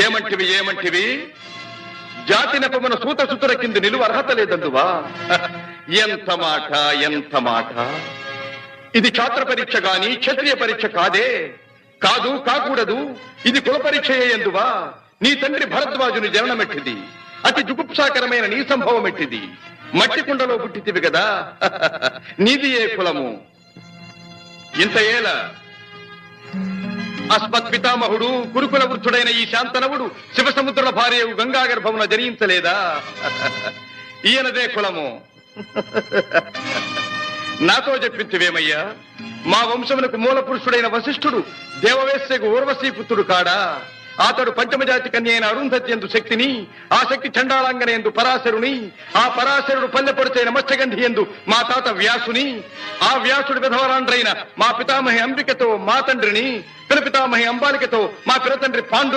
ఏమంటివి జాతి నెపమున సూత సుతుల కింద నిలువ అర్హత లేదందువా? ఎంత మాట! ఇది ఛాత్ర పరీక్ష గాని క్షత్రియ పరీక్ష కాదే. కాకూడదు. ఇది కుల పరీక్ష ఎందువా? నీ తండ్రి భరద్వాజుని జననమెట్టిది. అతి జుగుప్సాకరమైన నీ సంభవం ఎట్టిది. మట్టి కుండలో పుట్టితివి కదా. నీది ఏ కులము? ఇంత ఏల అస్మత్ పితామహుడు కురుకుల వృద్ధుడైన ఈ శాంతనవుడు శివసముద్రుల భార్యవు గంగా గర్భమున జనించలేదా? ఈయనదే కులము. నాతో చెప్పించివేమయ్యా? మా వంశమునకు మూల పురుషుడైన వశిష్ఠుడు దేవవేశ్యకు ఊర్వశీ పుత్రుడు కాడా? అతడు పంచమజాతి కన్య అయిన అరుంధతి ఎందు శక్తిని, ఆ శక్తి చండాళంగన ఎందు పరాశరుని, ఆ పరాశరుడు పల్లెపొడిచైన మత్స్యగంధి ఎందు మా తాత వ్యాసుని, ఆ వ్యాసుడు విధవరాండ్రైన మా పితామహి అంబికతో మా తండ్రిని, పితామహి అంబాలికతో మా పిరతండ్రి పాండు